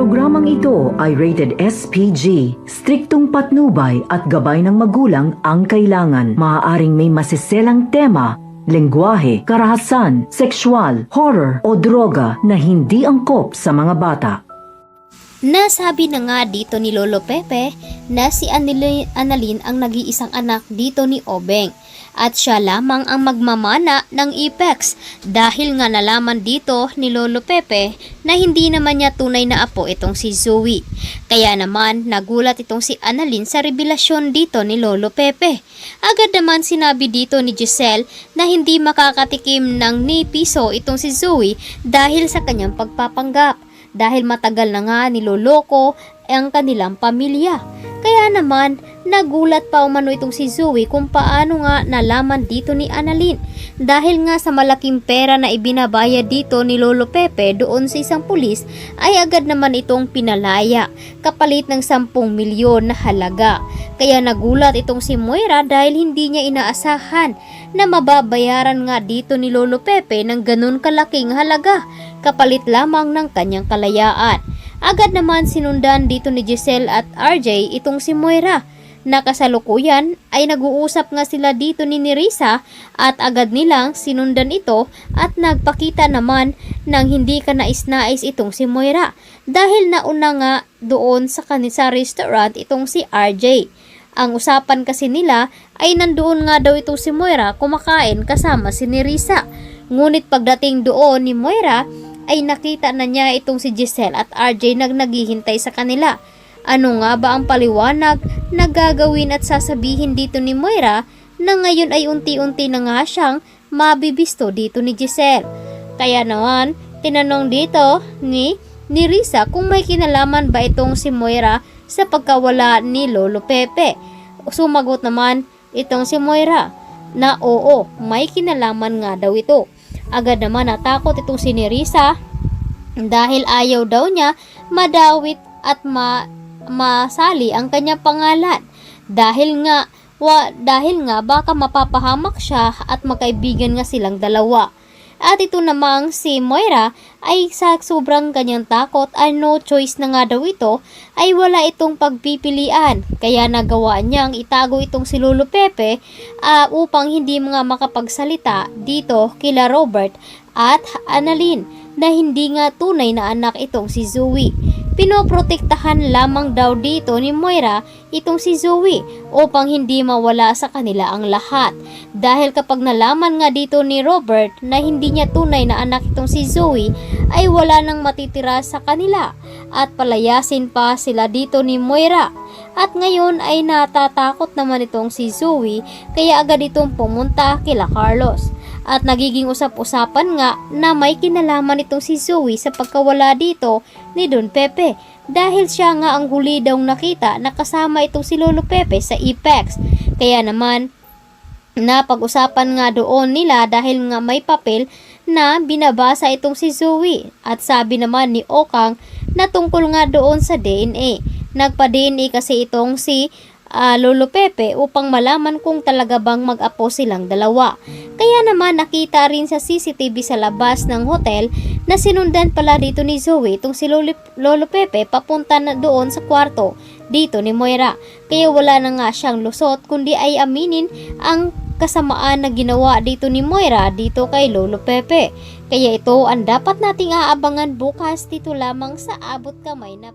Programang ito ay rated SPG. Striktong patnubay at gabay ng magulang ang kailangan. Maaaring may masiselang tema, lengguwahe, karahasan, sexual, horror o droga na hindi angkop sa mga bata. Nasabi na nga dito ni Lolo Pepe na si Annalyn ang nag-iisang anak dito ni Obeng at siya lamang ang magmamana ng Apex dahil nga nalaman dito ni Lolo Pepe na hindi naman niya tunay na apo itong si Zoe. Kaya naman nagulat itong si Annalyn sa revelasyon dito ni Lolo Pepe. Agad naman sinabi dito ni Giselle na hindi makakatikim ng ni piso itong si Zoe dahil sa kanyang pagpapanggap. Dahil matagal na nga niloloko ang kanilang pamilya. Kaya naman, nagulat pa umano itong si Zoe kung paano nga nalaman dito ni Annalyn. Dahil nga sa malaking pera na ibinabayad dito ni Lolo Pepe doon sa isang pulis, ay agad naman itong pinalaya, kapalit ng 10 milyon na halaga. Kaya nagulat itong si Moira dahil hindi niya inaasahan na mababayaran nga dito ni Lolo Pepe ng ganun kalaking halaga, kapalit lamang ng kanyang kalayaan. Agad naman sinundan dito ni Giselle at RJ itong si Moira. Nakasalukuyan ay nag-uusap nga sila dito ni Nerissa at agad nilang sinundan ito at nagpakita naman ng hindi ka nais-nais itong si Moira dahil nauna nga doon sa kanisa restaurant itong si RJ. Ang usapan kasi nila ay nandoon nga daw itong si Moira kumakain kasama si Nerissa. Ngunit pagdating doon ni Moira ay nakita na niya itong si Giselle at RJ naghihintay sa kanila. Ano nga ba ang paliwanag na gagawin at sasabihin dito ni Moira na ngayon ay unti-unti na nga siyang mabibisto dito ni Giselle? Kaya naman, tinanong dito ni Nerissa kung may kinalaman ba itong si Moira sa pagkawala ni Lolo Pepe. Sumagot naman itong si Moira na oo, may kinalaman nga daw ito. Agad naman natakot itong si Nerissa dahil ayaw daw niya madawit at masali ang kanyang pangalan dahil nga baka mapapahamak siya at magkaibigan nga silang dalawa. At ito namang si Moira ay sa sobrang kanyang takot ay no choice na nga daw ito ay wala itong pagpipilian. Kaya nagawa niyang itago itong si Lolo Pepe upang hindi mga makapagsalita dito kila Robert at Annalyn na hindi nga tunay na anak itong si Zoe. Pinoprotektahan lamang daw dito ni Moira itong si Zoe upang hindi mawala sa kanila ang lahat. Dahil kapag nalaman nga dito ni Robert na hindi niya tunay na anak itong si Zoe ay wala nang matitira sa kanila at palayasin pa sila dito ni Moira. At ngayon ay natatakot naman itong si Zoe kaya agad itong pumunta kila Carlos. At nagiging usap-usapan nga na may kinalaman itong si Zoe sa pagkawala dito ni Don Pepe dahil siya nga ang huli daw nakita na kasama itong si Lolo Pepe sa Apex. Kaya naman napag-usapan nga doon nila dahil nga may papel na binabasa itong si Zoe at sabi naman ni Okang na tungkol nga doon sa DNA. Nagpa-DNA kasi itong si Lolo Pepe upang malaman kung talaga bang mag-apo silang dalawa. Kaya naman nakita rin sa CCTV sa labas ng hotel na sinundan pala dito ni Zoe itong si Lolo Pepe papunta na doon sa kwarto dito ni Moira. Kaya wala na nga siyang lusot kundi ay aminin ang kasamaan na ginawa dito ni Moira dito kay Lolo Pepe. Kaya ito ang dapat nating aabangan bukas dito lamang sa Abot Kamay na